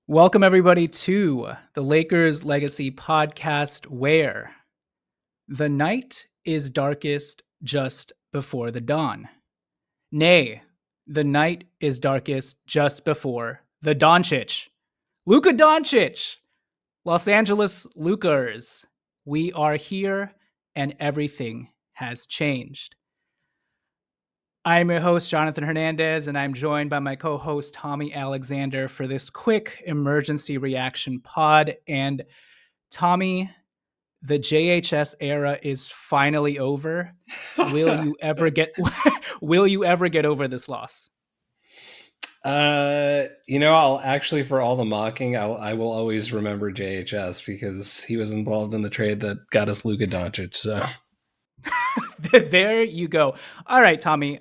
Welcome, everybody, to the Lakers Legacy podcast, where the night is darkest just before the dawn. Nay, the night is darkest just before the Doncic. Luka Doncic, Los Angeles Lakers. We are here, and everything has changed. I'm your host, Jonathan Hernandez, and I'm joined by my co host, Tommy Alexander, for this quick emergency reaction pod. And Tommy, the JHS era is finally over. Will you ever get will you ever get over this loss? I'll actually, for all the mocking, I will always remember JHS because he was involved in the trade that got us Luka Doncic. So There you go. All right, Tommy.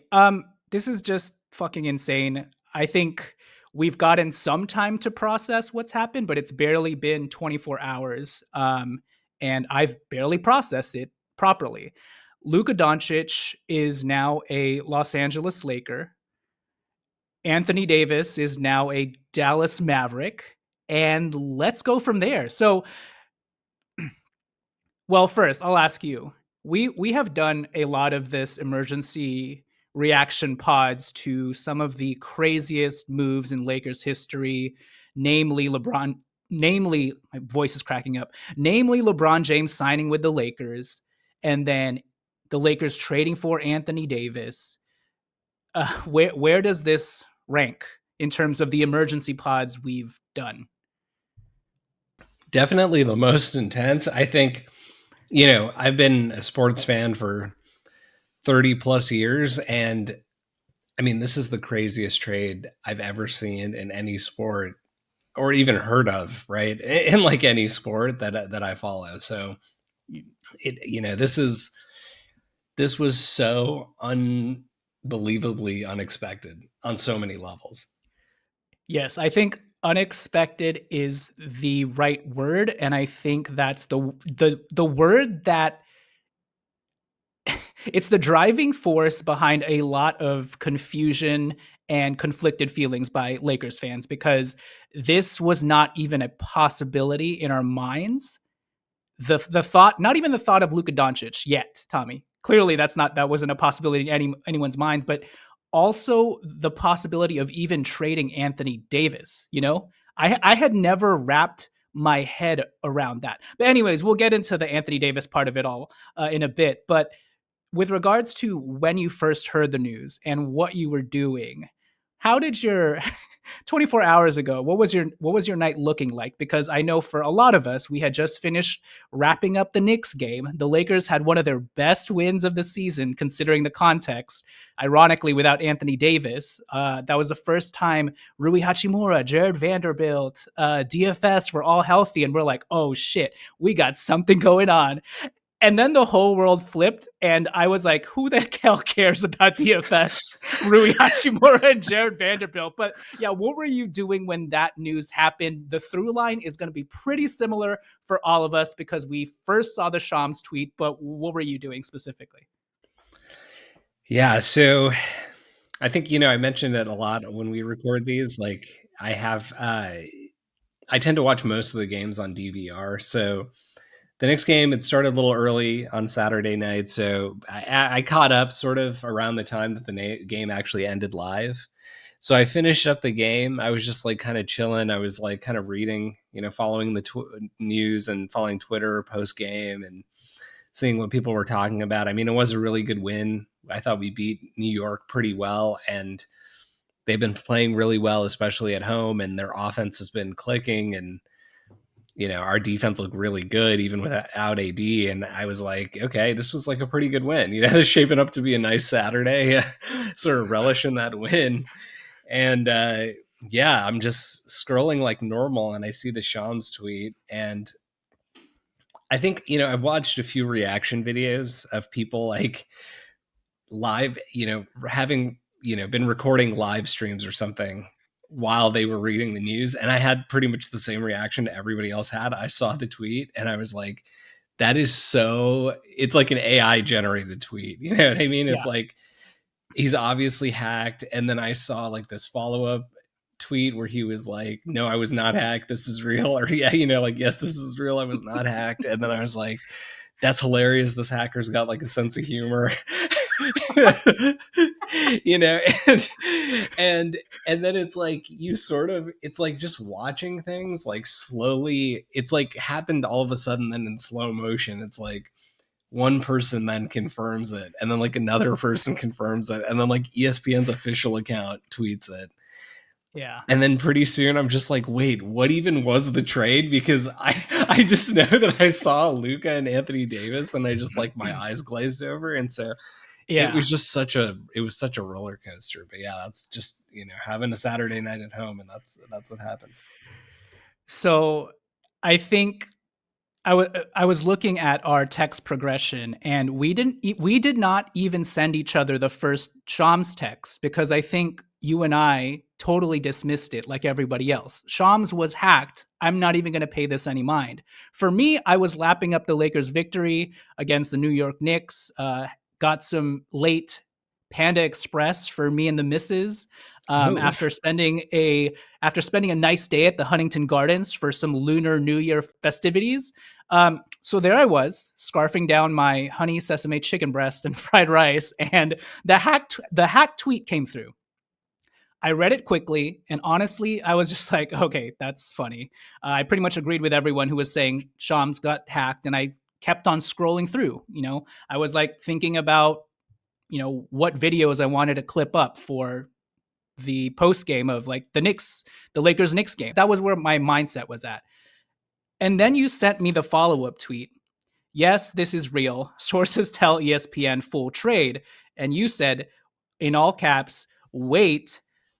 This is just fucking insane. I think we've gotten some time to process what's happened, but it's barely been 24 hours. And I've barely processed it properly. Luka Doncic is now a Los Angeles Laker. Anthony Davis is now a Dallas Maverick. And let's go from there. So, well, first, I'll ask you. We have done a lot of this emergency reaction pods to some of the craziest moves in Lakers history, namely my voice is cracking up, namely LeBron James signing with the Lakers, and then the Lakers trading for Anthony Davis. Where does this rank in terms of the emergency pods we've done? definitely the most intense. I think, I've been a sports fan for 30 plus years. And I mean, this is the craziest trade I've ever seen in any sport or even heard of, right? In like any sport that I follow. So this was so unbelievably unexpected on so many levels. Yes, I think unexpected is the right word, and I think that's the word that it's the driving force behind a lot of confusion and conflicted feelings by Lakers fans, because this was not even a possibility in our minds. The thought, not even the thought of Luka Doncic yet, Tommy. Clearly, that wasn't a possibility in anyone's mind, but also the possibility of even trading Anthony Davis. I had never wrapped my head around that. But anyways, we'll get into the Anthony Davis part of it all in a bit. But with regards to when you first heard the news and what you were doing, how did your 24 hours ago, what was your night looking like? Because I know for a lot of us, we had just finished wrapping up the Knicks game. The Lakers had one of their best wins of the season, considering the context. Ironically, without Anthony Davis, that was the first time Rui Hachimura, Jared Vanderbilt, DFS were all healthy, and we're like, oh shit, we got something going on. And then the whole world flipped, and I was like, who the hell cares about DFS, Rui Hachimura, and Jared Vanderbilt? But yeah, what were you doing when that news happened? The through line is going to be pretty similar for all of us because we first saw the Shams tweet, but what were you doing specifically? Yeah, so I think I mentioned it a lot when we record these. Like I tend to watch most of the games on DVR. So the next game, it started a little early on Saturday night, so I caught up sort of around the time that the game actually ended live. So I finished up the game. I was just like kind of chilling. I was like kind of reading, following the news and following Twitter post game and seeing what people were talking about. I mean, it was a really good win. I thought we beat New York pretty well, and they've been playing really well, especially at home, and their offense has been clicking, and our defense looked really good even without AD. And I was like, okay, this was like a pretty good win. It's shaping up to be a nice Saturday, sort of relishing that win. And yeah, I'm just scrolling like normal and I see the Shams tweet. And I think, I've watched a few reaction videos of people like live, having, been recording live streams or something while they were reading the news. And I had pretty much the same reaction to everybody else had. I saw the tweet and I was like, that is it's like an AI generated tweet. You know what I mean? It's Yeah. like, he's obviously hacked. And then I saw like this follow-up tweet where he was like, "No, I was not hacked. This is real," or yeah, like, "Yes, this is real. I was not hacked." And then I was like, "That's hilarious. This hacker's got like a sense of humor." you know and, and and then it's like you sort of, it's like just watching things like slowly, it's like happened all of a sudden, then in slow motion it's like one person then confirms it, and then like another person confirms it, and then like ESPN's official account tweets it. Yeah. And then pretty soon I'm just like, wait, what even was the trade? Because I just know that I saw Luka and Anthony Davis, and I just like my eyes glazed over. And so it Yeah. was just such a roller coaster. But yeah, that's just, having a Saturday night at home, and that's what happened. So I think I was looking at our text progression, and we did not even send each other the first Shams text, because I think you and I totally dismissed it like everybody else. Shams was hacked. I'm not even going to pay this any mind. For me, I was lapping up the Lakers' victory against the New York Knicks. Got some late Panda Express for me and the missus, Oh, after spending a nice day at the Huntington Gardens for some Lunar New Year festivities. So there I was, scarfing down my honey sesame chicken breast and fried rice, and the hack tweet came through. I read it quickly, and honestly, I was just like, okay, that's funny. I pretty much agreed with everyone who was saying Shams got hacked, and I kept on scrolling through. I was like thinking about, what videos I wanted to clip up for the post game of like the Lakers Knicks game. That was where my mindset was at. And then you sent me the follow up tweet. Yes, this is real. Sources tell ESPN full trade. And you said, in all caps, wait,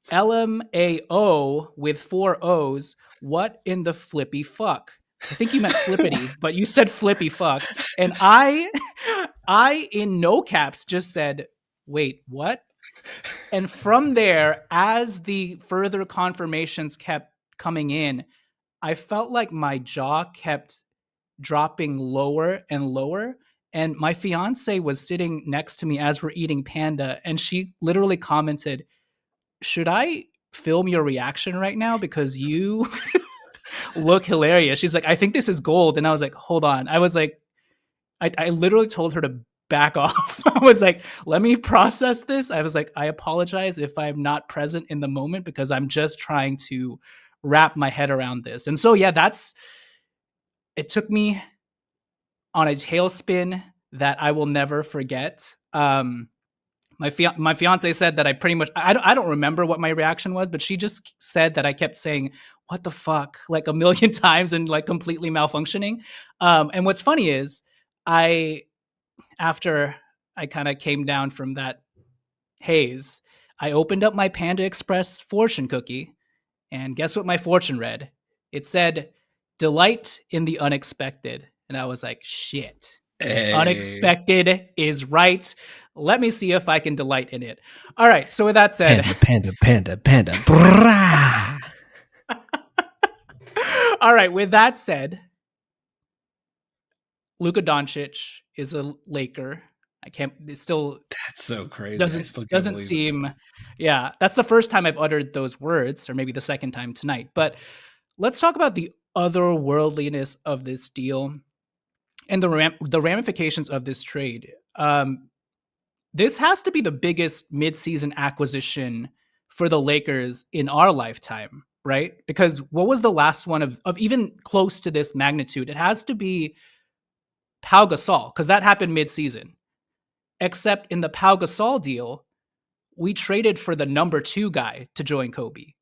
LMAO with four O's. What in the flippy fuck? I think you meant flippity, but you said flippy fuck. And I in no caps just said, wait, what? And from there, as the further confirmations kept coming in, I felt like my jaw kept dropping lower and lower. And my fiance was sitting next to me as we're eating panda, and she literally commented, "Should I film your reaction right now? Because you look hilarious." She's like, "I think this is gold." And I was like, hold on. I was like, I literally told her to back off. I was like, let me process this. I was like, I apologize if I'm not present in the moment, because I'm just trying to wrap my head around this. And so, yeah, it took me on a tailspin that I will never forget. My fiance said that I pretty much, I don't remember what my reaction was, but she just said that I kept saying, what the fuck, like a million times, and like completely malfunctioning. And what's funny is, I after I kind of came down from that haze, I opened up my Panda Express fortune cookie, and guess what my fortune read? It said, delight in the unexpected. And I was like, shit, the hey, unexpected is right. Let me see if I can delight in it. All right. So, with that said, panda, panda, panda, panda. Brah! all right. With that said, Luka Doncic is a Laker. I can't, it still That's so crazy. I doesn't still can't doesn't believe it. seem, yeah, that's the first time I've uttered those words, or maybe the second time tonight. But let's talk about the otherworldliness of this deal and the ramifications of this trade. This has to be the biggest midseason acquisition for the Lakers in our lifetime, right? Because what was the last one of even close to this magnitude? It has to be Pau Gasol, because that happened midseason. Except in the Pau Gasol deal, we traded for the number 2 guy to join Kobe.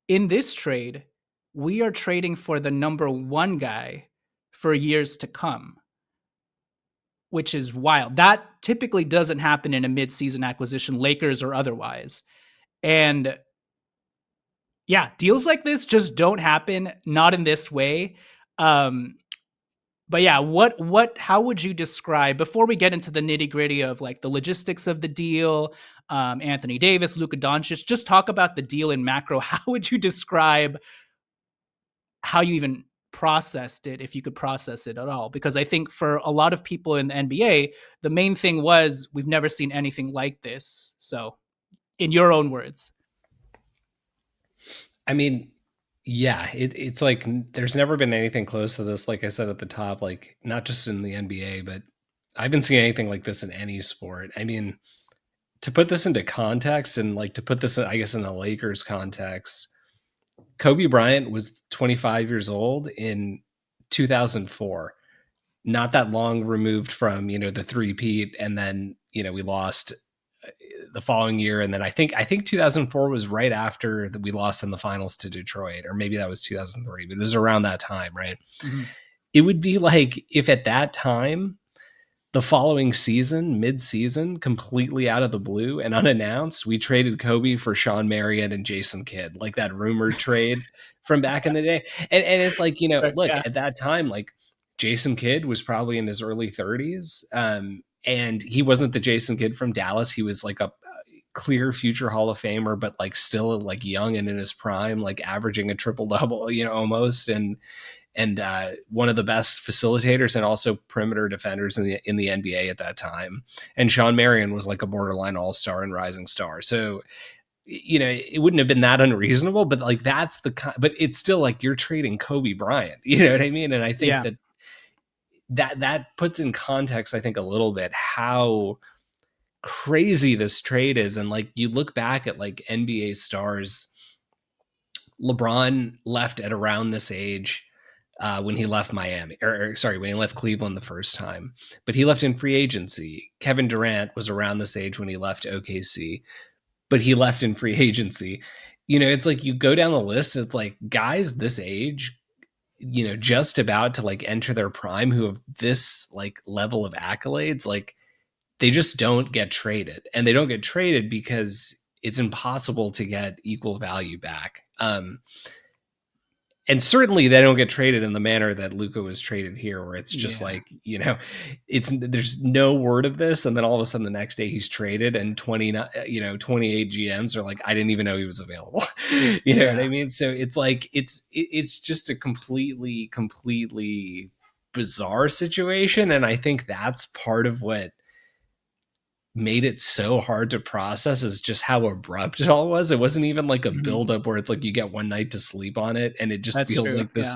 In this trade, we are trading for the number 1 guy for years to come, which is wild. That typically doesn't happen in a midseason acquisition, Lakers or otherwise. And yeah, deals like this just don't happen, not in this way. Um, but yeah, how would you describe, before we get into the nitty gritty of like the logistics of the deal, Anthony Davis, Luka Doncic, just talk about the deal in macro. How would you describe how you even processed it, if you could process it at all? Because I think for a lot of people in the NBA, the main thing was, we've never seen anything like this. So, in your own words. I mean, yeah, it's like there's never been anything close to this. Like I said at the top, like not just in the NBA, but I haven't seen anything like this in any sport. I mean, to put this into context and like to put this, I guess, in the Lakers context, Kobe Bryant was 25 years old in 2004, not that long removed from, the three-peat, and then, we lost the following year. And then I think 2004 was right after that we lost in the finals to Detroit, or maybe that was 2003, but it was around that time, right? Mhm. It would be like if at that time, the following season, mid-season, completely out of the blue and unannounced, we traded Kobe for Sean Marion and Jason Kidd, like that rumored trade from back in the day. And it's like, But look, yeah, at that time, like Jason Kidd was probably in his early 30s. And he wasn't the Jason Kidd from Dallas. He was like a clear future Hall of Famer, but like still like young and in his prime, like averaging a triple double, almost. And one of the best facilitators and also perimeter defenders in the NBA at that time. And Sean Marion was like a borderline all-star and rising star. So, it wouldn't have been that unreasonable, but like that's but it's still like you're trading Kobe Bryant, you know what I mean? And I think yeah. that puts in context, I think, a little bit how crazy this trade is. And like you look back at like NBA stars, LeBron left at around this age when he left Miami, or sorry, when he left Cleveland the first time, but he left in free agency. Kevin Durant was around this age when he left OKC, but he left in free agency. It's like you go down the list, it's like guys this age, just about to like enter their prime who have this like level of accolades, like they just don't get traded. And they don't get traded because it's impossible to get equal value back. And certainly they don't get traded in the manner that Luka was traded here, where it's just Yeah. like, there's no word of this. And then all of a sudden the next day he's traded and 28 GMs are like, I didn't even know he was available. You know what Yeah. I mean? So it's like, it's just a completely bizarre situation. And I think that's part of what made it so hard to process is just how abrupt it all was. It wasn't even like a Mhm. buildup where it's like you get one night to sleep on it and it just That's feels true. like Yeah. this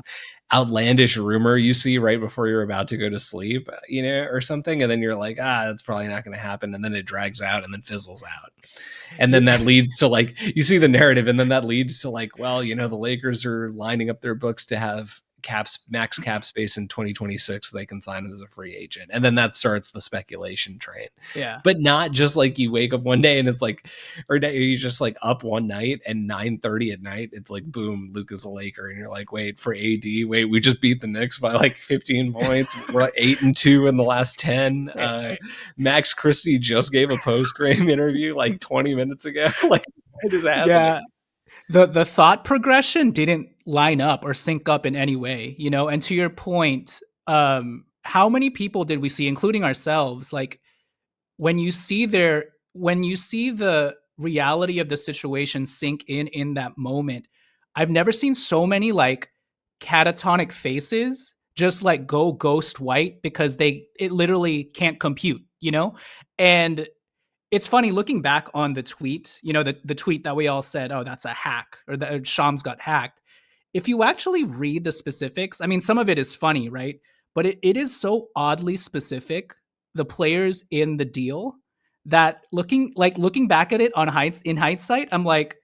outlandish rumor you see right before you're about to go to sleep, or something. And then you're like, that's probably not going to happen. And then it drags out and then fizzles out. And then that leads to like, you see the narrative, and then that leads to like, well, the Lakers are lining up their books to have max cap space in 2026 so they can sign him as a free agent. And then that starts the speculation train. Yeah. But not just like you wake up one day and it's like, or you just like up one night and 9:30 at night, it's like, boom, Luka's a Laker. And you're like, wait, for AD, wait, we just beat the Knicks by like 15 points. We're like 8-2 in the last 10. Max Christie just gave a post-game interview like 20 minutes ago. Like, what is happening? Yeah. The thought progression didn't line up or sync up in any way, and to your point, how many people did we see, including ourselves, like when you see the reality of the situation sink in that moment, I've never seen so many like catatonic faces just like go ghost white because it literally can't compute, and it's funny looking back on the tweet, the tweet that we all said, oh, that's a hack, or that Shams got hacked. If you actually read the specifics, I mean, some of it is funny, right? But it is so oddly specific, the players in the deal, that looking back at it in hindsight, I'm like,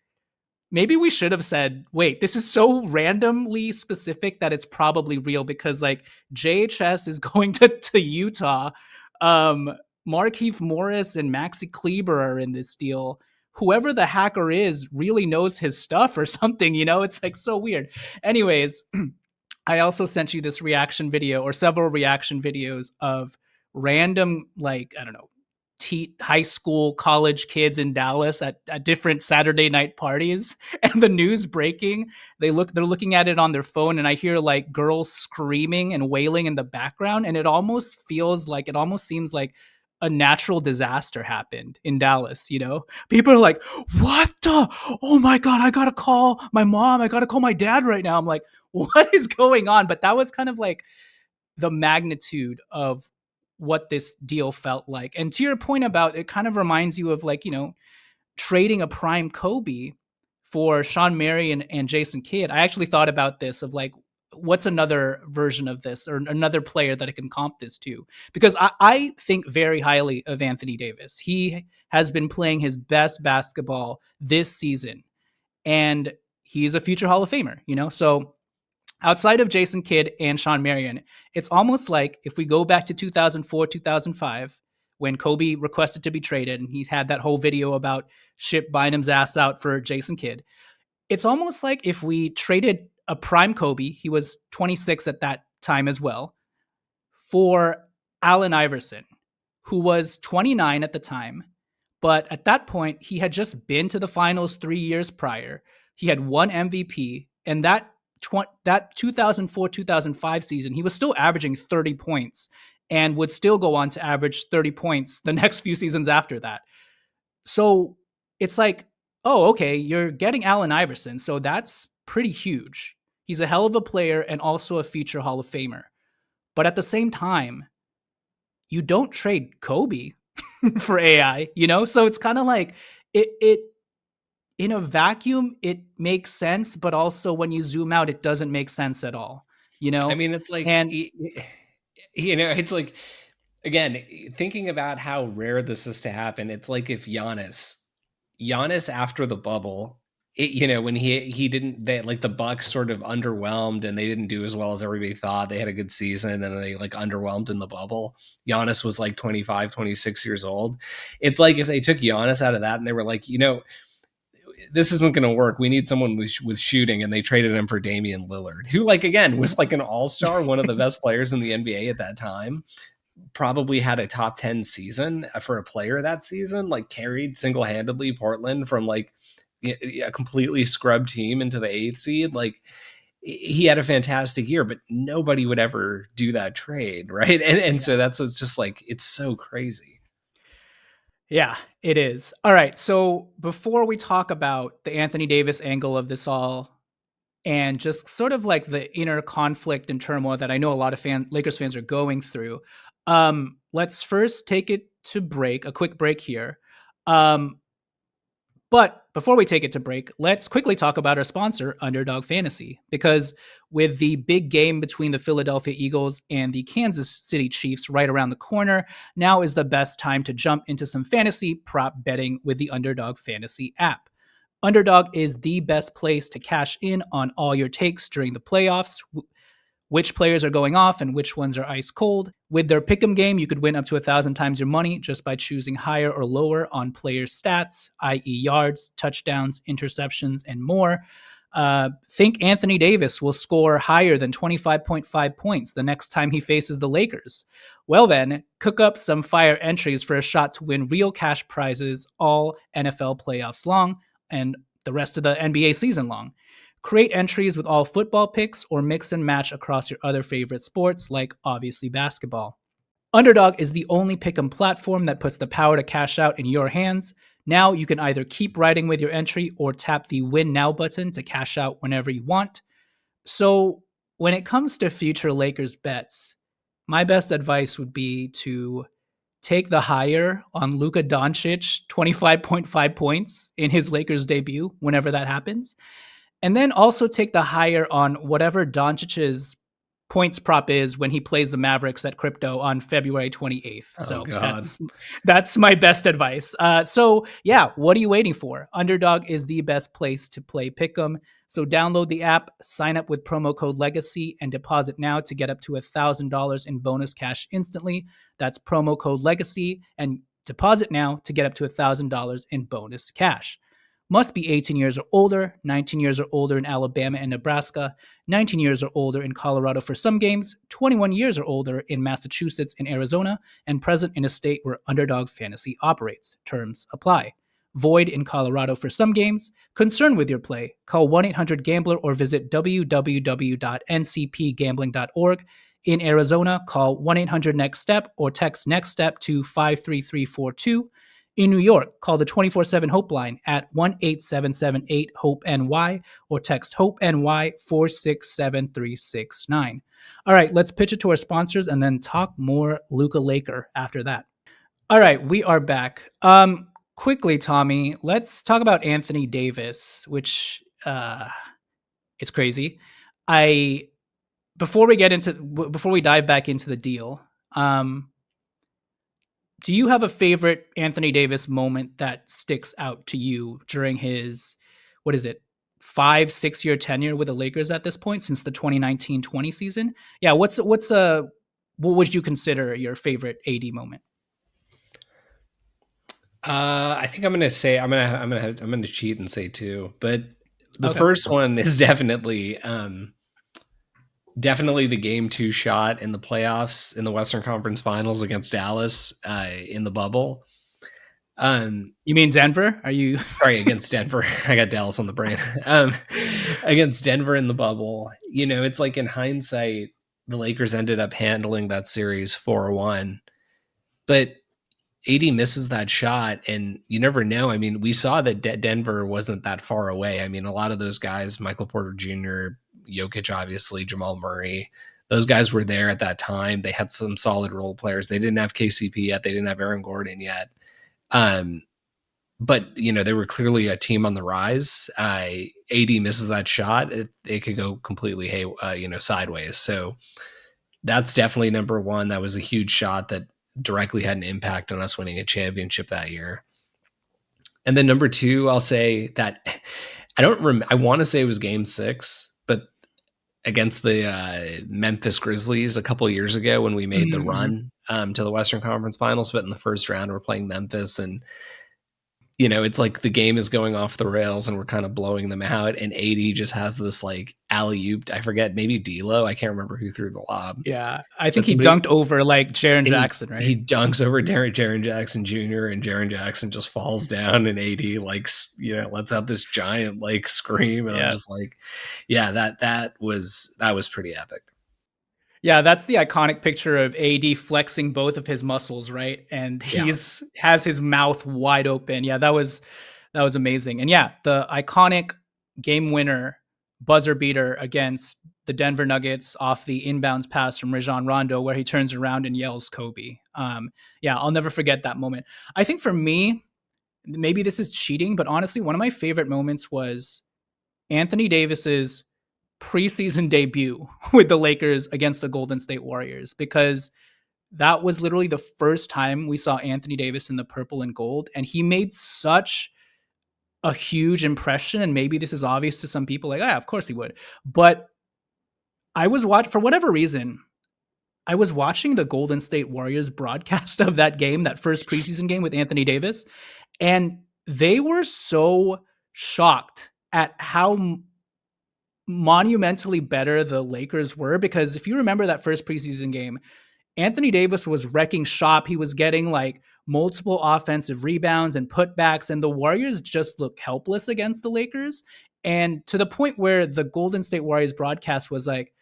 maybe we should have said, wait, this is so randomly specific that it's probably real, because like JHS is going to Utah. Markeith Morris and Maxi Kleber are in this deal. Whoever the hacker is really knows his stuff or something, It's like so weird. Anyways, I also sent you this reaction video, or several reaction videos of random, like, I don't know, high school, college kids in Dallas at different Saturday night parties, and the news breaking. They're looking at it on their phone, and I hear like girls screaming and wailing in the background, and it almost seems like a natural disaster happened in Dallas. People are like, "What the? Oh my god! I gotta call my mom. I gotta call my dad right now." I'm like, "What is going on?" But that was kind of like the magnitude of what this deal felt like. And to your point about, it kind of reminds you of like, trading a prime Kobe for Sean Marion and Jason Kidd, I actually thought about this of like, what's another version of this or another player that I can comp this to? Because I think very highly of Anthony Davis. He has been playing his best basketball this season, and he's a future Hall of Famer, you know? So outside of Jason Kidd and Sean Marion, it's almost like if we go back to 2004, 2005, when Kobe requested to be traded and he had that whole video about Ship buying his ass out for Jason Kidd, it's almost like if we traded a prime Kobe, he was 26 at that time as well, for Allen Iverson, who was 29 at the time. But at that point, he had just been to the finals 3 years prior. He had won MVP. And that 2004-2005 season, he was still averaging 30 points and would still go on to average 30 points the next few seasons after that. So it's like, oh, okay, you're getting Allen Iverson. So that's pretty huge. He's a hell of a player and also a future Hall of Famer. But at the same time, you don't trade Kobe for AI, you know? So it's kind of like it in a vacuum, it makes sense, but also when you zoom out, it doesn't make sense at all, you I know? mean, it's like, And it's like, again, thinking about how rare this is to happen, it's like if Giannis after the bubble, when he didn't, they like the Bucks sort of underwhelmed and they didn't do as well as everybody thought. They had a good season and they like underwhelmed in the bubble. Giannis was like 25, 26 years old. It's like if they took Giannis out of that and they were like, this isn't going to work. We need someone with shooting, and they traded him for Damian Lillard, who, like, again, was like an all-star, one of the best players in the NBA at that time. Probably had a top 10 season for a player that season, like carried single-handedly Portland from like a completely scrubbed team into the 8th seed. Like, he had a fantastic year, but nobody would ever do that trade, right? And so it's just like, it's so crazy. yeah, it is. All right. So before we talk about the Anthony Davis angle of this all and just sort of like the inner conflict and turmoil that I know a lot of Lakers fans are going through, let's first take it to break, a quick break here. But before we take it to break, let's quickly talk about our sponsor, Underdog Fantasy, because with the big game between the Philadelphia Eagles and the Kansas City Chiefs right around the corner, now is the best time to jump into some fantasy prop betting with the Underdog Fantasy app. Underdog is the best place to cash in on all your takes during the playoffs, which players are going off and which ones are ice cold. With their pick'em game, you could win up to 1,000 times your money just by choosing higher or lower on player stats, i.e. yards, touchdowns, interceptions, and more. Think Anthony Davis will score higher than 25.5 points the next time he faces the Lakers. Well then, cook up some fire entries for a shot to win real cash prizes all NFL playoffs long and the rest of the NBA season long. Create entries with all football picks or mix and match across your other favorite sports, like obviously basketball. Underdog is the only pick'em platform that puts the power to cash out in your hands. Now you can either keep riding with your entry or tap the Win Now button to cash out whenever you want. So when it comes to future Lakers bets, my best advice would be to take the higher on Luka Doncic, 25.5 points in his Lakers debut, whenever that happens. And then also take the higher on whatever Doncic's points prop is when he plays the Mavericks at Crypto on February 28th. Oh, So God. that's my best advice. So yeah, what are you waiting for? Underdog is the best place to play Pick'em. So download the app, sign up with promo code Legacy, and deposit now to get up to $1,000 in bonus cash instantly. That's promo code Legacy, and deposit now to get up to $1,000 in bonus cash. Must be 18 years or older, 19 years or older in Alabama and Nebraska, 19 years or older in Colorado for some games, 21 years or older in Massachusetts and Arizona, and present in a state where Underdog Fantasy operates. Terms apply. Void in Colorado for some games. Concerned with your play? Call 1-800-GAMBLER or visit www.ncpgambling.org. In Arizona, call 1-800-NEXT-STEP or text NEXT STEP to 53342. In New York, call the 24/7 Hope line at 1-877-8-HOPE-NY or text HOPE-NY 467-369. All right, let's pitch it to our sponsors and then talk more Luka Laker after that. All right, we are back. quickly, Tommy, let's talk about Anthony Davis, which it's crazy. I before we dive back into the deal, um, do you have a favorite Anthony Davis moment that sticks out to you during his, what is it, 5 6 year tenure with the Lakers at this point since the 2019-20 season? Yeah, what would you consider your favorite AD moment? I think I'm gonna cheat and say two, but the Okay. first one is definitely the game two shot in the playoffs in the Western Conference Finals against Dallas in the bubble. You mean Denver? Are you Sorry, against Denver. I got Dallas on the brain. Um, Against Denver in the bubble. You know, it's like in hindsight, the Lakers ended up handling that series 4-1, but AD misses that shot, and you never know. I mean, we saw that Denver wasn't that far away. I mean, a lot of those guys, Michael Porter Jr., Jokic, obviously, Jamal Murray, those guys were there at that time. They had some solid role players. They didn't have KCP yet. They didn't have Aaron Gordon yet. Um, but you know, they were clearly a team on the rise. AD misses that shot, it could go completely sideways. So that's definitely number one. That was a huge shot that directly had an impact on us winning a championship that year. And then number two, I'll say that I want to say it was game six, but against the Memphis Grizzlies a couple of years ago when we made the Mhm. run to the Western Conference Finals, but in the first round we're playing Memphis, and you know, it's like the game is going off the rails and we're kind of blowing them out. And AD just has this like alley oop. I forget, maybe D'Lo. I can't remember who threw the lob. Yeah, I think But he somebody dunked over like Jaren and Jackson, he right? dunks over Jaren Jackson Jr. and Jaren Jackson just falls down, and AD like lets out this giant like scream, and I'm Yeah. just like, yeah, that was pretty epic. Yeah, that's the iconic picture of AD flexing both of his muscles, right? And Yeah, he's has his mouth wide open. Yeah, that was amazing. And yeah, the iconic game winner buzzer beater against the Denver Nuggets off the inbounds pass from Rajon Rondo, where he turns around and yells Kobe. Yeah, I'll never forget that moment. I think for me, maybe this is cheating, but honestly, one of my favorite moments was Anthony Davis's preseason debut with the Lakers against the Golden State Warriors, because that was literally the first time we saw Anthony Davis in the purple and gold, and he made such a huge impression. And maybe this is obvious to some people, like, ah, of course he would. But for whatever reason, I was watching the Golden State Warriors broadcast of that game, that first preseason game with Anthony Davis, and they were so shocked at how monumentally better the Lakers were. Because if you remember that first preseason game, Anthony Davis was wrecking shop. He was getting like multiple offensive rebounds and putbacks, and the Warriors just looked helpless against the Lakers. And to the point where the Golden State Warriors broadcast was like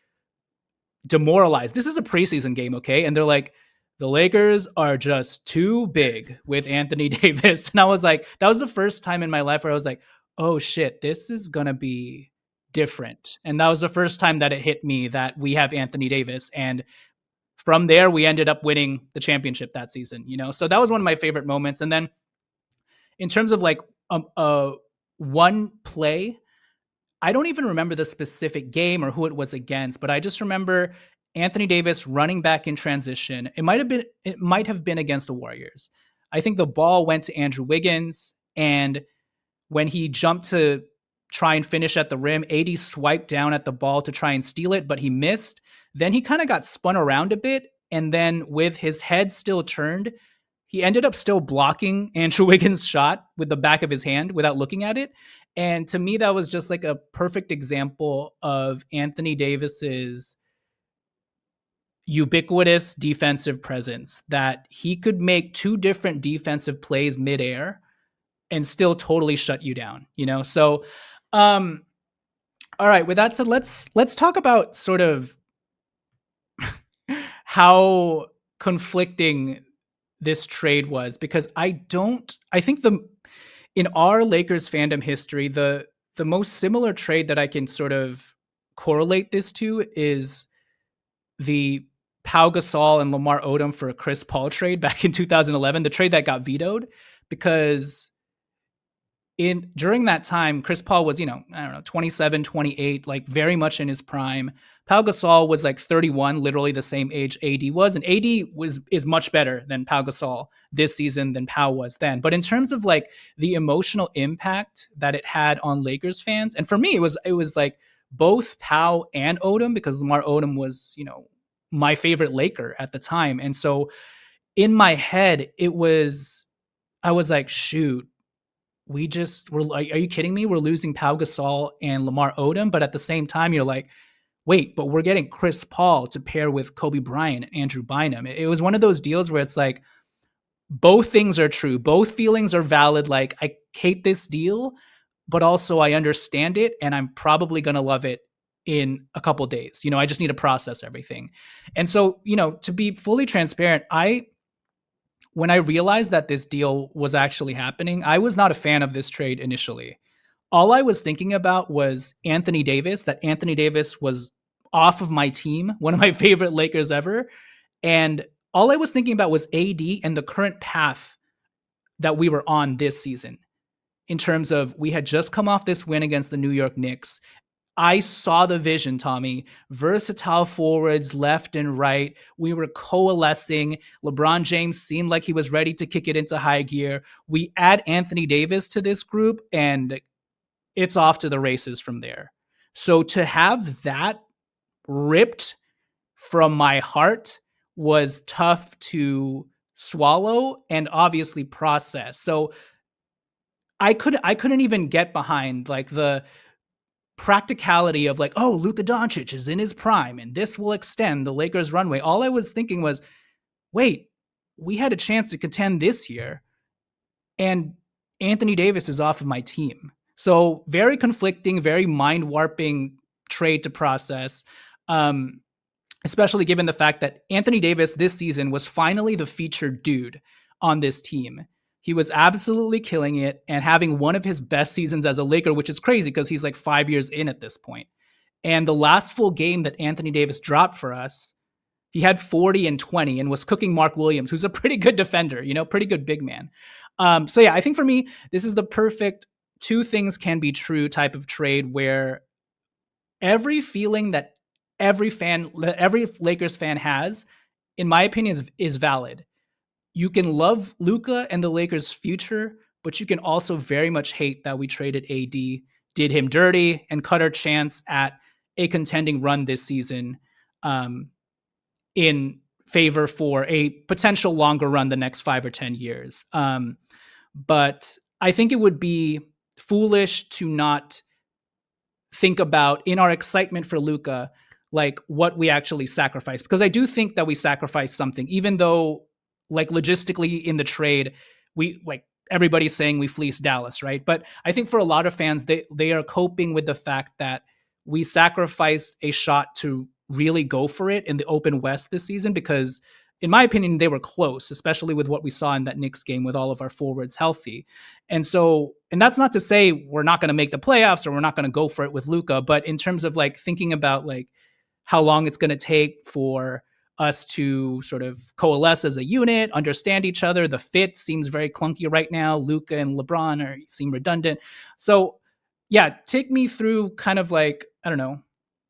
demoralized. This is a preseason game, okay? And they're like, the Lakers are just too big with Anthony Davis. And I was like, that was the first time in my life where I was like, oh shit, this is going to be different. And that was the first time that it hit me that we have Anthony Davis. And from there, we ended up winning the championship that season, you know? So that was one of my favorite moments. And then in terms of like one play, I don't even remember the specific game or who it was against, but I just remember Anthony Davis running back in transition. It might have been against the Warriors. I think the ball went to Andrew Wiggins, and when he jumped to try and finish at the rim, AD swiped down at the ball to try and steal it, but he missed. Then he kind of got spun around a bit, and then with his head still turned, he ended up still blocking Andrew Wiggins' shot with the back of his hand without looking at it. And to me, that was just like a perfect example of Anthony Davis's ubiquitous defensive presence, that he could make two different defensive plays midair and still totally shut you down, you know? So, um, all right, with that said, let's talk about sort of how conflicting this trade was, because I think the in our Lakers fandom history, the most similar trade that I can sort of correlate this to is the Pau Gasol and Lamar Odom for a Chris Paul trade back in 2011, the trade that got vetoed. because in during that time, Chris Paul was, I don't know, 27, 28, like very much in his prime. Pau Gasol was like 31, literally the same age AD was, and AD is much better than Pau Gasol this season than Pau was then. But in terms of like the emotional impact that it had on Lakers fans, and for me, it was like both Pau and Odom, because Lamar Odom was, my favorite Laker at the time. And so in my head, I was like, shoot, we're like, are you kidding me? We're losing Pau Gasol and Lamar Odom, but at the same time, you're like, wait, but we're getting Chris Paul to pair with Kobe Bryant and Andrew Bynum. It was one of those deals where it's like both things are true, both feelings are valid. Like, I hate this deal, but also I understand it, and I'm probably gonna love it in a couple days. I just need to process everything. And so, to be fully transparent, when I realized that this deal was actually happening, I was not a fan of this trade initially. All I was thinking about was Anthony Davis, that Anthony Davis was off of my team, one of my favorite Lakers ever. And all I was thinking about was AD and the current path that we were on this season, in terms of we had just come off this win against the New York Knicks. I saw the vision, Tommy. Versatile forwards left and right. We were coalescing. LeBron James seemed like he was ready to kick it into high gear. We add Anthony Davis to this group, and it's off to the races from there. So to have that ripped from my heart was tough to swallow and obviously process. So I couldn't even get behind like the practicality of like, oh, Luka Doncic is in his prime and this will extend the Lakers runway. All I was thinking was, wait, we had a chance to contend this year, and Anthony Davis is off of my team. So very conflicting, very mind warping trade to process. Especially given the fact that Anthony Davis this season was finally the featured dude on this team. He was absolutely killing it and having one of his best seasons as a Laker, which is crazy because he's like 5 years in at this point. And the last full game that Anthony Davis dropped for us, he had 40 and 20 and was cooking Mark Williams, who's a pretty good defender, pretty good big man. So yeah, I think for me, this is the perfect two things can be true type of trade where every feeling that every Lakers fan has, in my opinion, is valid. You can love Luka and the Lakers' future, but you can also very much hate that we traded AD, did him dirty, and cut our chance at a contending run this season, in favor for a potential longer run the next 5 or 10 years. But I think it would be foolish to not think about, in our excitement for Luka, like what we actually sacrificed, because I do think that we sacrificed something, even though like logistically in the trade, we like everybody's saying we fleeced Dallas, right? But I think for a lot of fans, they are coping with the fact that we sacrificed a shot to really go for it in the open West this season, because in my opinion, they were close, especially with what we saw in that Knicks game with all of our forwards healthy. And so, and that's not to say we're not going to make the playoffs or we're not going to go for it with Luka, but in terms of like thinking about like how long it's going to take for us to sort of coalesce as a unit, understand each other. The fit seems very clunky right now. Luka and LeBron seem redundant. So yeah, take me through kind of like, I don't know,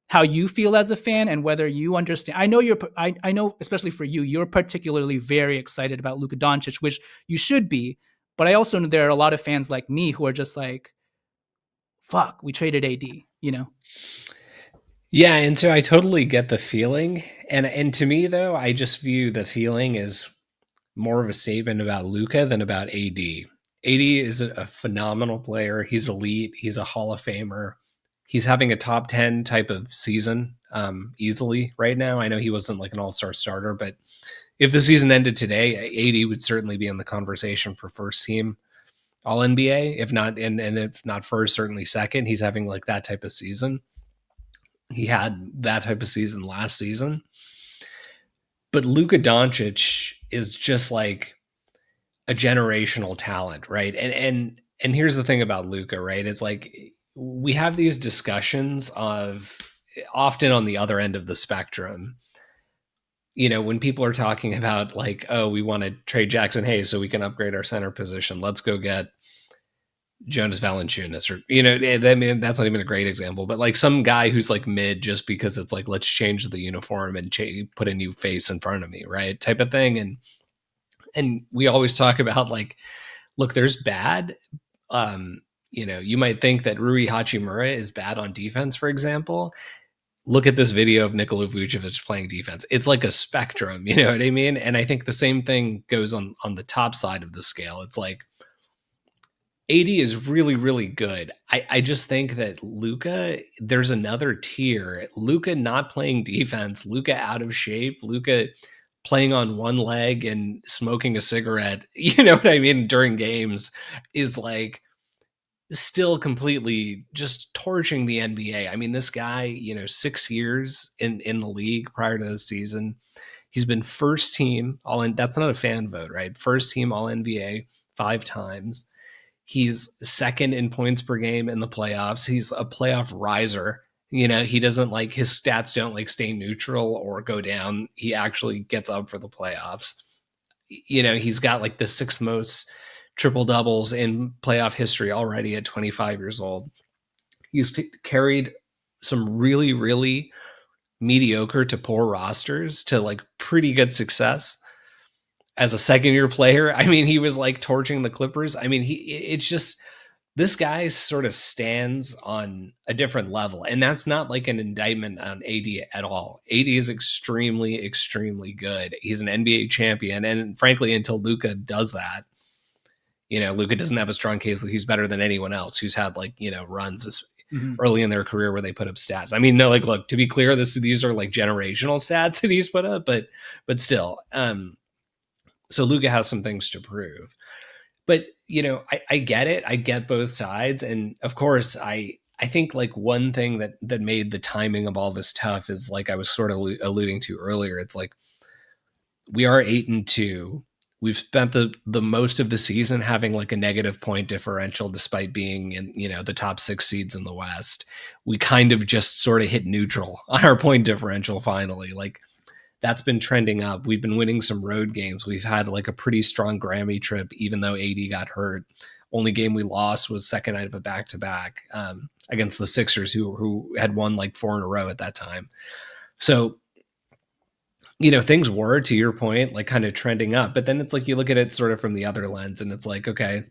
how you feel as a fan and whether you understand. I know, especially for you, you're particularly very excited about Luka Doncic, which you should be. But I also know there are a lot of fans like me who are just like, fuck, we traded AD. Yeah, and so I totally get the feeling. And to me though, I just view the feeling as more of a statement about Luka than about AD. AD is a phenomenal player. He's elite. He's a Hall of Famer. He's having a top 10 type of season easily right now. I know he wasn't like an all-star starter, but if the season ended today, AD would certainly be in the conversation for first team all NBA, if not, and if not first, certainly second. He's having like that type of season. He had that type of season last season. But Luka Doncic is just like a generational talent, right? And here's the thing about Luka, right? It's like we have these discussions of often on the other end of the spectrum when people are talking about like, oh, we want to trade Jackson Hayes so we can upgrade our center position, let's go get Jonas Valanciunas, or that's not even a great example, but like some guy who's like mid just because it's like, let's change the uniform and put a new face in front of me, right? Type of thing. And we always talk about like, look, there's bad. You might think that Rui Hachimura is bad on defense, for example. Look at this video of Nikola Vucevic playing defense. It's like a spectrum, you know what I mean? And I think the same thing goes on the top side of the scale. It's like AD is really, really good. I just think that Luka, there's another tier. Luka not playing defense, Luka out of shape, Luka playing on one leg and smoking a cigarette, you know what I mean, during games is like still completely just torching the NBA. I mean, this guy, 6 years in the league prior to this season, he's been first team all in. That's not a fan vote, right? First team all NBA 5 times. He's second in points per game in the playoffs. He's a playoff riser. He doesn't like, his stats don't like stay neutral or go down. He actually gets up for the playoffs. He's got like the 6th most triple doubles in playoff history already at 25 years old. He's carried some really, really mediocre to poor rosters to like pretty good success as a second year player. I mean, he was like torching the Clippers. I mean, it's just, this guy sort of stands on a different level. And that's not like an indictment on AD at all. AD is extremely, extremely good. He's an NBA champion. And frankly, until Luka does that, Luka doesn't have a strong case that he's better than anyone else who's had like, runs early in their career where they put up stats. I mean, no, like, look, to be clear, these are like generational stats that he's put up, but still, so Luka has some things to prove. But, I get it. I get both sides. And of course, I think like one thing that made the timing of all this tough is like I was sort of alluding to earlier. It's like we are 8-2. We've spent the most of the season having like a negative point differential despite being in, the top 6 seeds in the West. We kind of just sort of hit neutral on our point differential finally. Like, that's been trending up. We've been winning some road games. We've had like a pretty strong Grammy trip, even though AD got hurt. Only game we lost was second night of a back-to-back against the Sixers, who had won like 4 in a row at that time. So, things were, to your point, like kind of trending up. But then it's like you look at it sort of from the other lens, and it's like, okay,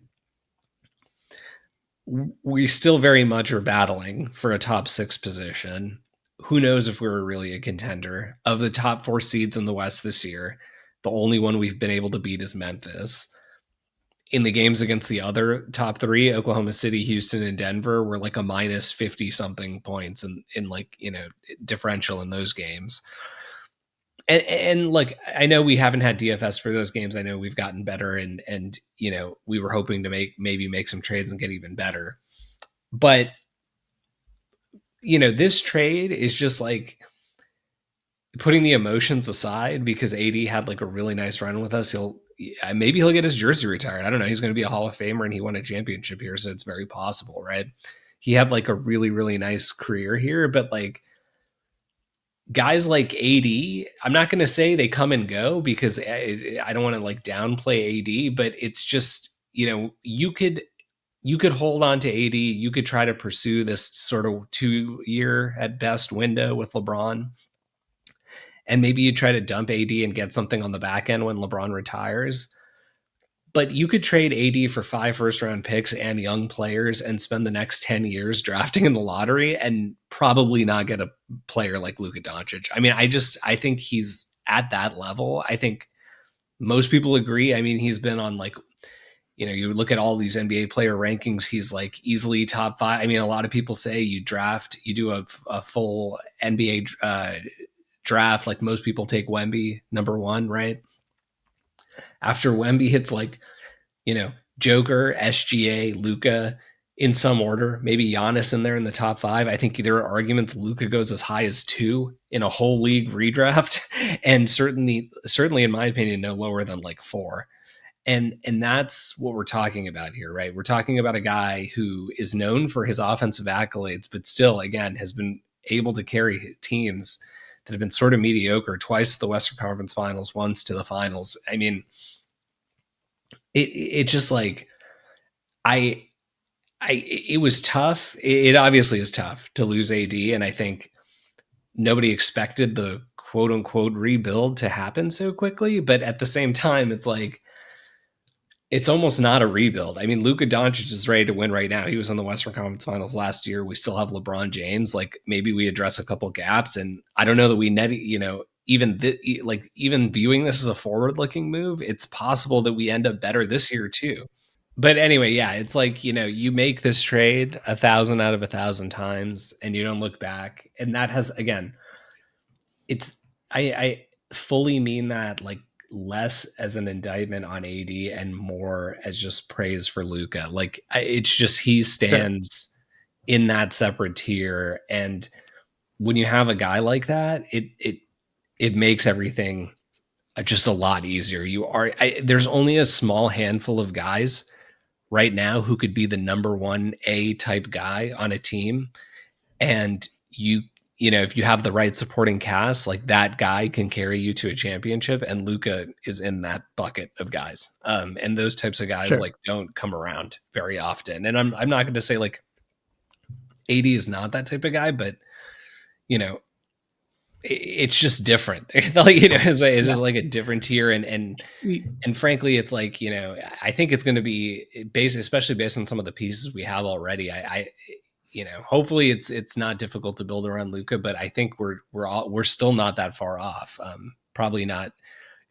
we still very much are battling for a top 6 position. Who knows if we're really a contender? Of the top 4 seeds in the West this year, the only one we've been able to beat is Memphis. In the games against the other top 3, Oklahoma City, Houston, and Denver, were like a minus 50 something points in like, differential in those games. And look, I know we haven't had DFS for those games. I know we've gotten better and we were hoping to maybe make some trades and get even better. But this trade is just like putting the emotions aside, because AD had like a really nice run with us. Maybe he'll get his jersey retired. I don't know. He's going to be a Hall of Famer and he won a championship here. So it's very possible, right? He had like a really, really nice career here, but like guys like AD, I'm not going to say they come and go because I don't want to like downplay AD, but it's just, you could hold on to AD. You could try to pursue this sort of 2-year at best window with LeBron. And maybe you try to dump AD and get something on the back end when LeBron retires. But you could trade AD for 5 first-round picks and young players and spend the next 10 years drafting in the lottery and probably not get a player like Luka Doncic. I mean, I think he's at that level. I think most people agree. I mean, he's been on like, you look at all these NBA player rankings, he's like easily top 5. I mean, a lot of people say you do a full NBA draft. Like most people take Wemby number 1, right? After Wemby hits like, Joker, SGA, Luka in some order, maybe Giannis in there in the top 5. I think there are arguments Luka goes as high as 2 in a whole league redraft. And certainly in my opinion, no lower than like 4. And that's what we're talking about here, right? We're talking about a guy who is known for his offensive accolades, but still, again, has been able to carry teams that have been sort of mediocre, twice to the Western Conference Finals, once to the finals. I mean, it just like I it was tough. It obviously is tough to lose AD, and I think nobody expected the quote unquote rebuild to happen so quickly. But at the same time, it's like it's almost not a rebuild. I mean, Luka Doncic is ready to win right now. He was in the Western Conference Finals last year. We still have LeBron James. Like maybe we address a couple gaps, and I don't know that we net. Even viewing this as a forward-looking move, it's possible that we end up better this year too. But anyway, yeah, it's like, you make this trade 1,000 out of 1,000 times and you don't look back. And that has, again, it's, I fully mean that like less as an indictment on AD and more as just praise for Luka. Like it's just, he Sure. stands in that separate tier. And when you have a guy like that, it makes everything just a lot easier. There's only a small handful of guys right now who could be the number one A type guy on a team. And if you have the right supporting cast, like that guy can carry you to a championship. And Luka is in that bucket of guys. And those types of guys Sure. like don't come around very often. And I'm not going to say like AD is not that type of guy, but you know, it's just different. Like, it's Yeah. just like a different tier. And frankly, it's like, I think it's going to be based, especially based on some of the pieces we have already. Hopefully it's not difficult to build around Luka, but I think we're still not that far off. Probably not.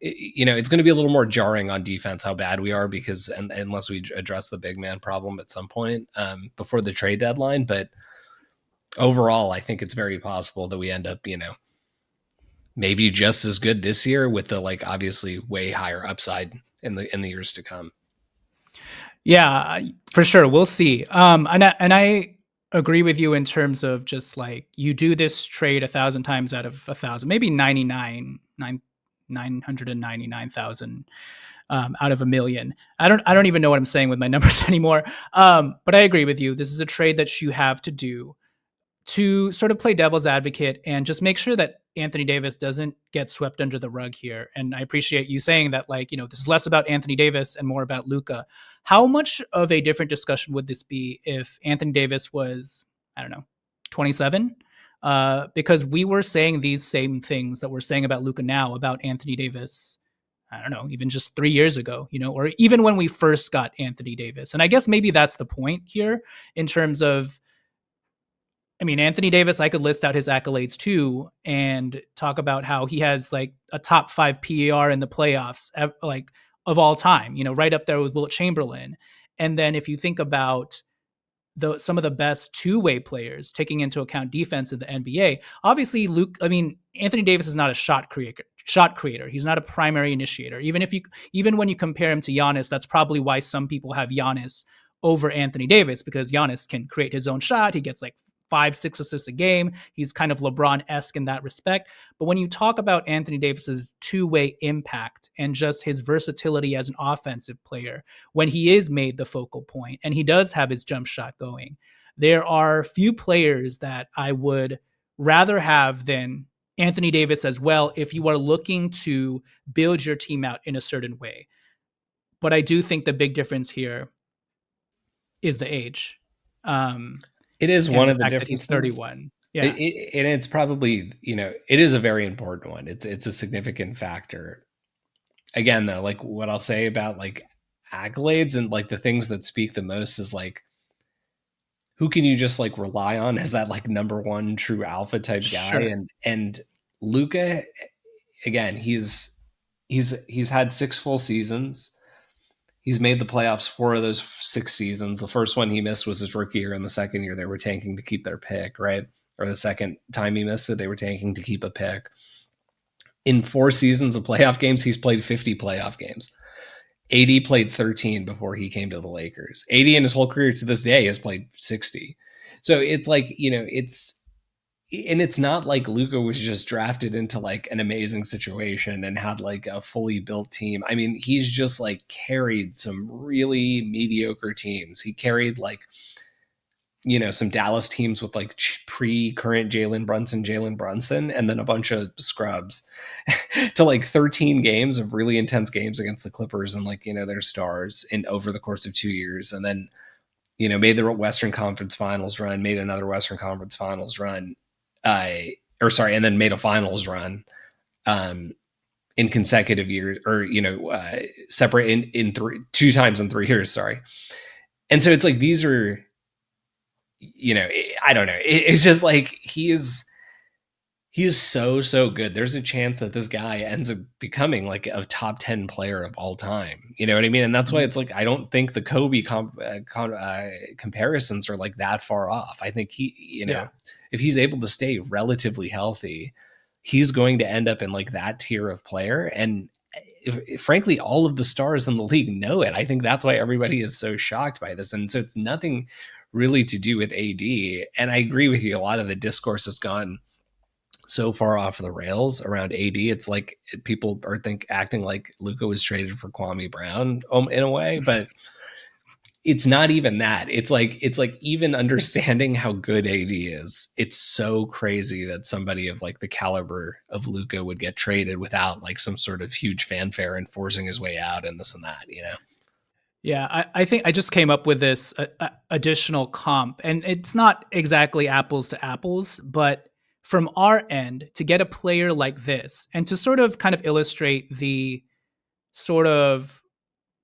It's going to be a little more jarring on defense how bad we are because unless we address the big man problem at some point before the trade deadline. But overall, I think it's very possible that we end up, maybe just as good this year with the like obviously way higher upside in the years to come. Yeah, for sure. We'll see. And I agree with you in terms of just like you do this trade 1,000 times out of 1,000, maybe 999,000 out of a million. I don't even know what I'm saying with my numbers anymore. But I agree with you. This is a trade that you have to do to sort of play devil's advocate and just make sure that Anthony Davis doesn't get swept under the rug here. And I appreciate you saying that, like, this is less about Anthony Davis and more about Luka. How much of a different discussion would this be if Anthony Davis was, I don't know, 27? Because we were saying these same things that we're saying about Luka now about Anthony Davis. I don't know, even just 3 years ago, or even when we first got Anthony Davis. And I guess maybe that's the point here in terms of, I mean, Anthony Davis, I could list out his accolades too and talk about how he has like a top 5 PER in the playoffs, like of all time, right up there with Wilt Chamberlain. And then if you think about some of the best two-way players, taking into account defense in the NBA, obviously Anthony Davis is not a shot creator. He's not a primary initiator. Even when you compare him to Giannis, that's probably why some people have Giannis over Anthony Davis, because Giannis can create his own shot. He gets like 5-6 assists a game. He's kind of LeBron-esque in that respect. But when you talk about Anthony Davis's two-way impact and just his versatility as an offensive player, when he is made the focal point and he does have his jump shot going, there are few players that I would rather have than Anthony Davis as well if you are looking to build your team out in a certain way. But I do think the big difference here is the age. It is And one the of the fact that he's differences. 31. Yeah. And it's probably, it is a very important one. It's a significant factor. Again, though, like what I'll say about like accolades and like the things that speak the most is like, who can you just like rely on as that like number one true alpha type guy? Sure. And Luka, again, he's had 6 full seasons. He's made the playoffs 4 of those 6 seasons. The first one he missed was his rookie year, and the second year they were tanking to keep their pick, right? Or the second time he missed it, they were tanking to keep a pick. In 4 seasons of playoff games, he's played 50 playoff games. AD played 13 before he came to the Lakers. AD in his whole career to this day has played 60. So it's like, it's not like Luka was just drafted into like an amazing situation and had like a fully built team. I mean, he's just like carried some really mediocre teams. He carried like some Dallas teams with like pre-current Jalen Brunson, and then a bunch of scrubs to like 13 games of really intense games against the Clippers and like, their stars in over the course of 2 years. And then, made the Western Conference Finals run, made another Western Conference Finals run, and then made a finals run um, in consecutive years, or separate in 2 times in 3 years. Sorry, and so it's like these are, I don't know. It's just like he is so good. There's a chance that this guy ends up becoming like a top 10 player of all time. You know what I mean? And that's why Mhm. it's like I don't think the Kobe comparisons are like that far off. I think Yeah. if he's able to stay relatively healthy, he's going to end up in like that tier of player. And frankly, all of the stars in the league know it. I think that's why everybody is so shocked by this. And so it's nothing really to do with AD. And I agree with you. A lot of the discourse has gone so far off the rails around AD. It's like people are acting like Luka was traded for Kwame Brown in a way, but it's not even that. It's like even understanding how good AD is. It's so crazy that somebody of like the caliber of Luka would get traded without like some sort of huge fanfare and forcing his way out and this and that. Yeah, I think I just came up with this additional comp, and it's not exactly apples to apples, but from our end, to get a player like this, and to sort of kind of illustrate the sort of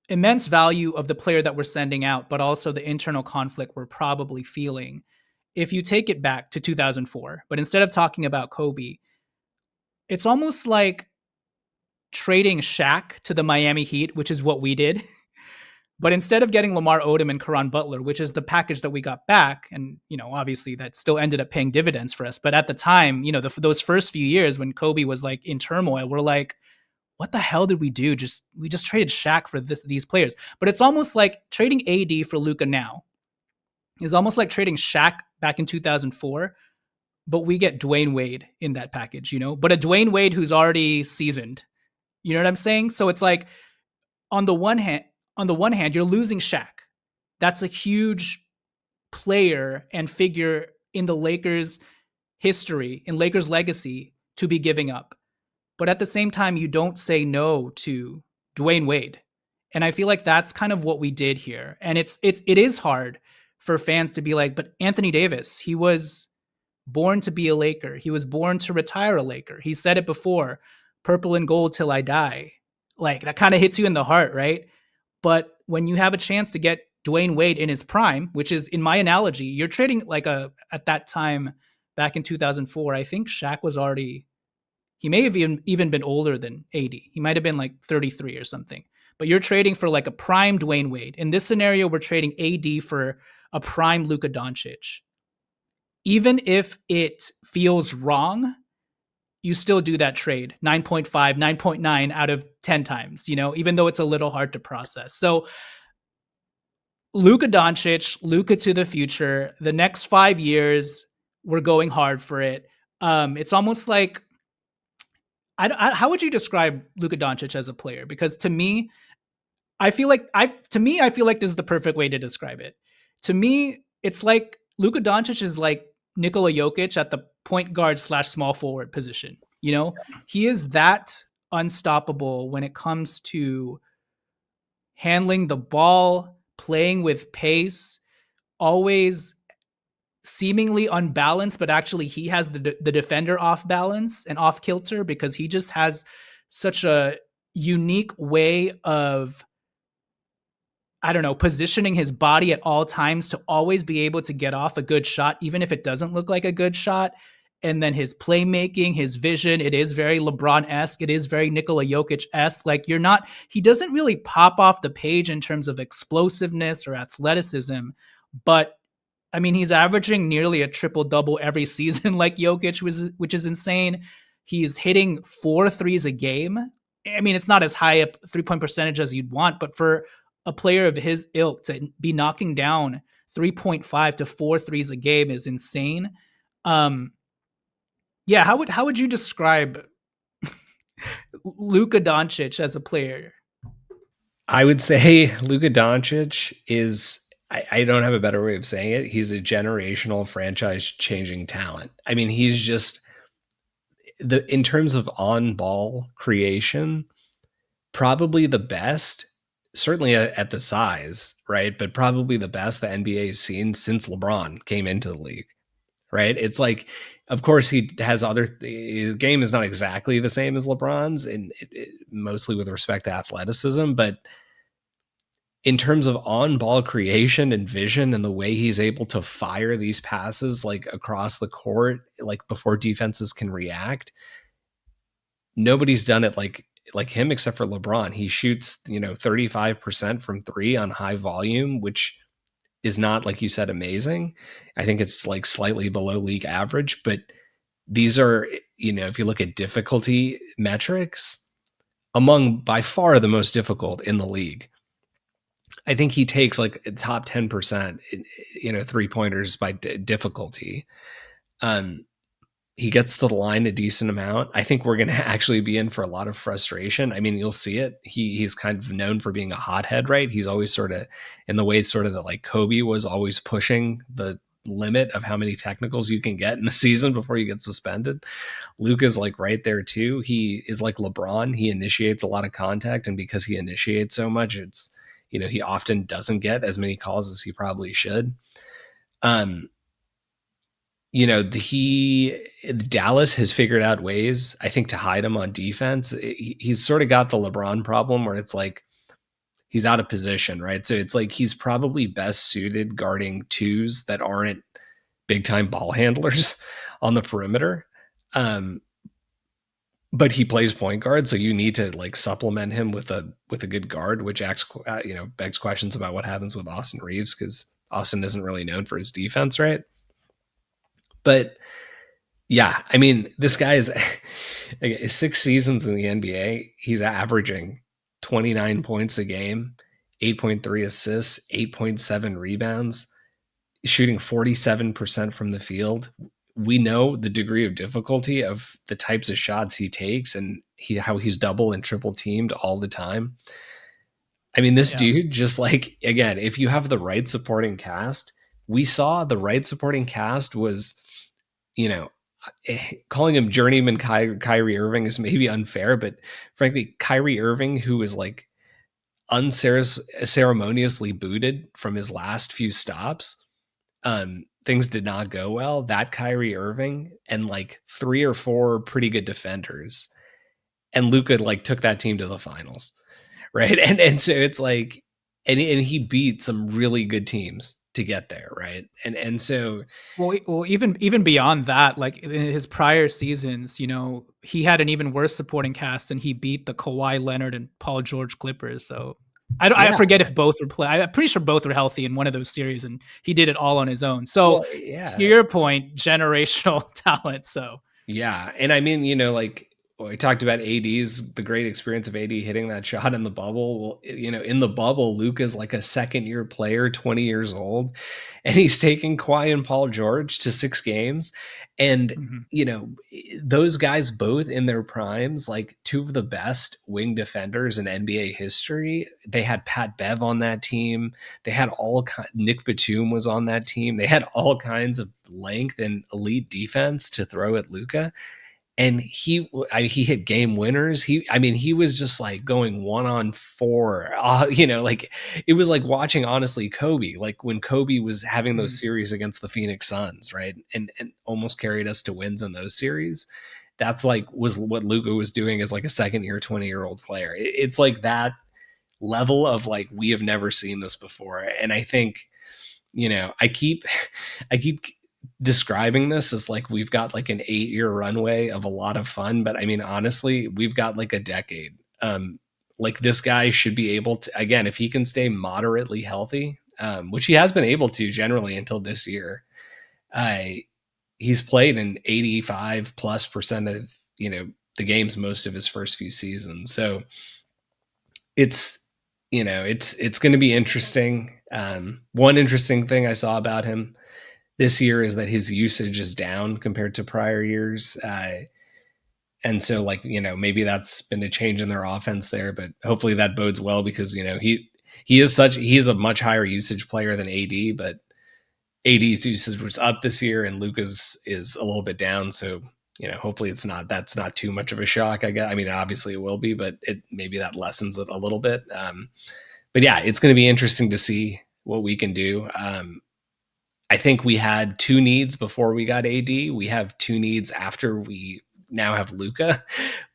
immense value of the player that we're sending out, but also the internal conflict we're probably feeling. If you take it back to 2004, but instead of talking about Kobe, it's almost like trading Shaq to the Miami Heat, which is what we did. But instead of getting Lamar Odom and Caron Butler, which is the package that we got back, and obviously that still ended up paying dividends for us. But at the time, those first few years when Kobe was like in turmoil, we're like, what the hell did we do? We just traded Shaq for these players. But it's almost like trading AD for Luka now is almost like trading Shaq back in 2004, but we get Dwayne Wade in that package, but a Dwayne Wade who's already seasoned. You know what I'm saying? So it's like on the one hand, you're losing Shaq. That's a huge player and figure in the Lakers history, in Lakers legacy to be giving up. But at the same time, you don't say no to Dwayne Wade. And I feel like that's kind of what we did here. And it is hard for fans to be like, but Anthony Davis, he was born to be a Laker. He was born to retire a Laker. He said it before, purple and gold till I die. Like that kind of hits you in the heart, right? But when you have a chance to get Dwayne Wade in his prime, which is in my analogy, you're trading like at that time back in 2004, I think Shaq was already, he may have even been older than 80. He might have been like 33 or something. But you're trading for like a prime Dwayne Wade. In this scenario, we're trading AD for a prime Luka Doncic. Even if it feels wrong, you still do that trade 9.5, 9.9 out of 10 times, even though it's a little hard to process. So Luka Doncic, Luka to the future, the next 5 years, we're going hard for it. It's almost like, how would you describe Luka Doncic as a player? Because to me, I feel like this is the perfect way to describe it. To me, it's like Luka Doncic is like Nikola Jokic at the point guard / small forward position. He is that unstoppable when it comes to handling the ball, playing with pace, always seemingly unbalanced, but actually he has the defender off balance and off kilter because he just has such a unique way of, I don't know, positioning his body at all times to always be able to get off a good shot, even if it doesn't look like a good shot. And then his playmaking, his vision, it is very LeBron-esque. It is very Nikola Jokic-esque. Like he doesn't really pop off the page in terms of explosiveness or athleticism, but I mean, he's averaging nearly a triple double every season, like Jokic, which is insane. He's hitting 4 threes a game. I mean, it's not as high a 3-point percentage as you'd want, but for a player of his ilk to be knocking down 3.5 to 4 threes a game is insane. Yeah, how would you describe Luka Doncic as a player? I would say Luka Doncic is I don't have a better way of saying it. He's a generational franchise changing talent. I mean, he's just in terms of on ball creation, probably the best, certainly at the size, right? But probably the best the NBA has seen since LeBron came into the league, right? It's like, of course, he has his game is not exactly the same as LeBron's, and mostly with respect to athleticism, but in terms of on ball creation and vision and the way he's able to fire these passes like across the court, like before defenses can react, nobody's done it like him except for LeBron. He shoots, 35% from three on high volume, which is not, like you said, amazing. I think it's like slightly below league average, but these are, if you look at difficulty metrics, among by far the most difficult in the league. I think he takes like top 10%, three pointers by difficulty. Um, he gets to the line a decent amount. I think we're going to actually be in for a lot of frustration. I mean, you'll see it. He's kind of known for being a hothead, right? He's always sort of in the way sort of that like Kobe was always pushing the limit of how many technicals you can get in a season before you get suspended. Luka's like right there too. He is like LeBron. He initiates a lot of contact, and because he initiates so much, it's he often doesn't get as many calls as he probably should. Um, he Dallas has figured out ways, I think, to hide him on defense. He's sort of got the LeBron problem where it's like he's out of position, right? So it's like he's probably best suited guarding twos that aren't big time ball handlers on the perimeter. But he plays point guard, so you need to like supplement him with a good guard, which begs questions about what happens with Austin Reeves, because Austin isn't really known for his defense, right? But yeah, I mean, this guy is 6 seasons in the NBA. He's averaging 29 points a game, 8.3 assists, 8.7 rebounds, shooting 47% from the field. We know the degree of difficulty of the types of shots he takes and how he's double and triple teamed all the time. I mean, this dude just like, again, if you have the right supporting cast, we saw the right supporting cast was, calling him journeyman Kyrie Irving is maybe unfair, but frankly, Kyrie Irving, who was like unceremoniously booted from his last few stops, things did not go well. That Kyrie Irving and like 3 or 4 pretty good defenders, and Luka like took that team to the finals, right? And so it's like, and he beat some really good teams to get there, right? And so, well, even beyond that, like in his prior seasons, he had an even worse supporting cast, and he beat the Kawhi Leonard and Paul George Clippers. So I forget if both were play. I'm pretty sure both were healthy in one of those series, and he did it all on his own. So well, yeah, to your point, generational talent. So yeah, and I mean, like we talked about the great experience of AD hitting that shot in the bubble. Well, in the bubble, Luka's like a second-year player, 20 years old, and he's taking Kawhi and Paul George to 6 games. And, those guys both in their primes, like 2 of the best wing defenders in NBA history. They had Pat Bev on that team. They had Nick Batum was on that team. They had all kinds of length and elite defense to throw at Luka. And he hit game winners. He was just like going 1-on-4. Like it was like watching, honestly, Kobe. Like when Kobe was having those series against the Phoenix Suns, right, and almost carried us to wins in those series. That's like was what Luka was doing as like a second-year, 20-year-old player. It's like that level of like we have never seen this before. And I think, I keep describing this as like we've got like an 8-year runway of a lot of fun, but I mean, honestly, we've got like a decade. Like this guy should be able to, again, if he can stay moderately healthy, which he has been able to generally until this year, he's played in 85+% of the games most of his first few seasons. So it's going to be interesting. One interesting thing I saw about him this year is that his usage is down compared to prior years. And so like, maybe that's been a change in their offense there, but hopefully that bodes well because, he is a much higher usage player than AD, but AD's usage was up this year and Luka's is a little bit down. So, hopefully that's not too much of a shock. I guess. I mean, obviously it will be, but maybe that lessens it a little bit. But yeah, it's going to be interesting to see what we can do. I think we had two needs before we got AD. We have two needs after we now have Luka,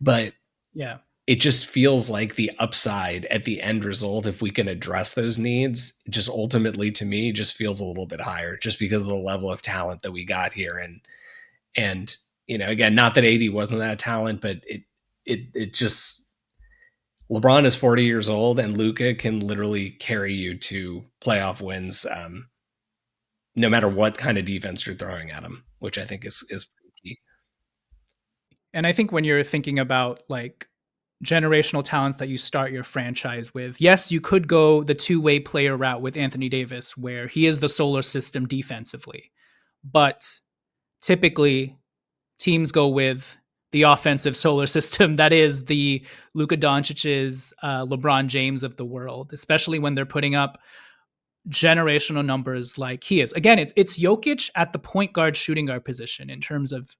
but Yeah. it just feels like the upside at the end result, if we can address those needs, just ultimately to me just feels a little bit higher, just because of the level of talent that we got here. And again, not that AD wasn't that talent, but it just, LeBron is 40 years old and Luka can literally carry you to playoff wins, no matter what kind of defense you're throwing at him, which I think is pretty key. And I think when you're thinking about like generational talents that you start your franchise with, yes, you could go the two-way player route with Anthony Davis, where he is the solar system defensively. But typically, teams go with the offensive solar system that is the Luka Doncic's, LeBron James of the world, especially when they're putting up generational numbers like he is. Again, it's Jokic at the point guard shooting guard position in terms of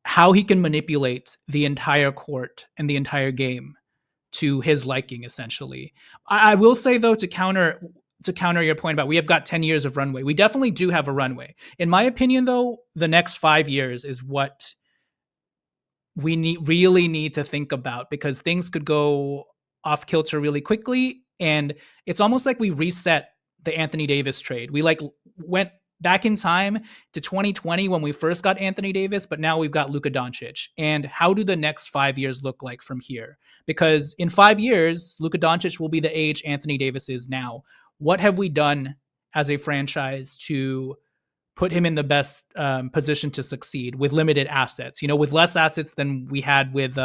how he can manipulate the entire court and the entire game to his liking, essentially. I will say though, to counter your point about we have got 10 years of runway, we definitely do have a runway. In my opinion, though, the next 5 years is what we really need to think about, because things could go off kilter really quickly. And it's almost like we reset the Anthony Davis trade. We like went back in time to 2020 when we first got Anthony Davis, but now we've got Luka Doncic. And how do the next 5 years look like from here? Because in 5 years, Luka Doncic will be the age Anthony Davis is now. What have we done as a franchise to put him in the best position to succeed with limited assets? With less assets than we had with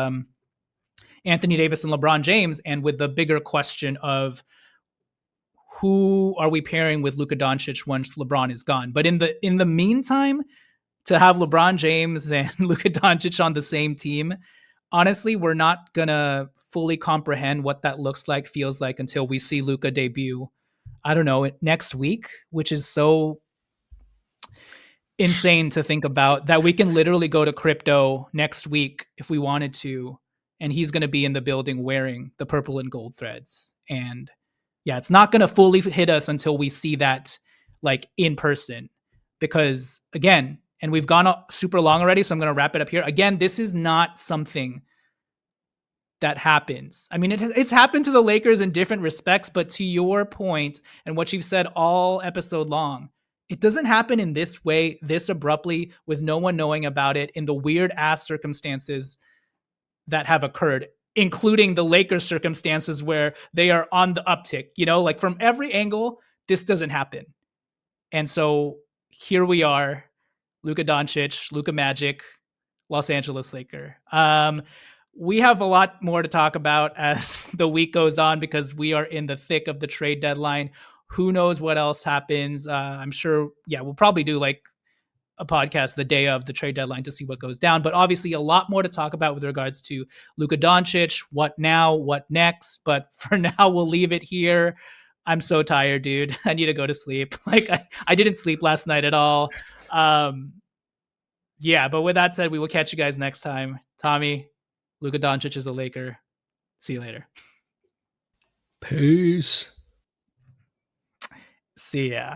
Anthony Davis and LeBron James, and with the bigger question of who are we pairing with Luka Doncic once LeBron is gone. But in the meantime, to have LeBron James and Luka Doncic on the same team, honestly, we're not gonna fully comprehend what that looks like, feels like, until we see Luka debut. I don't know, next week, which is so insane to think about, that we can literally go to crypto next week if we wanted to, and he's going to be in the building wearing the purple and gold threads. And yeah, it's not going to fully hit us until we see that like in person, because again, and we've gone super long already, so I'm going to wrap it up here. Again, this is not something that happens. I mean, it's happened to the Lakers in different respects, but to your point and what you've said all episode long, it doesn't happen in this way, this abruptly, with no one knowing about it, in the weird ass circumstances that have occurred, including the Lakers circumstances where they are on the uptick. Like from every angle, this doesn't happen. And so here we are, Luka Doncic, Luka Magic, Los Angeles Laker. We have a lot more to talk about as the week goes on, because we are in the thick of the trade deadline. Who knows what else happens? I'm sure, we'll probably do like a podcast the day of the trade deadline to see what goes down. But obviously a lot more to talk about with regards to Luka Doncic, what now, what next. But for now, we'll leave it here. I'm so tired, dude. I need to go to sleep. Like I didn't sleep last night at all. But with that said, we will catch you guys next time. Tommy, Luka Doncic is a Laker. See you later. Peace. See ya.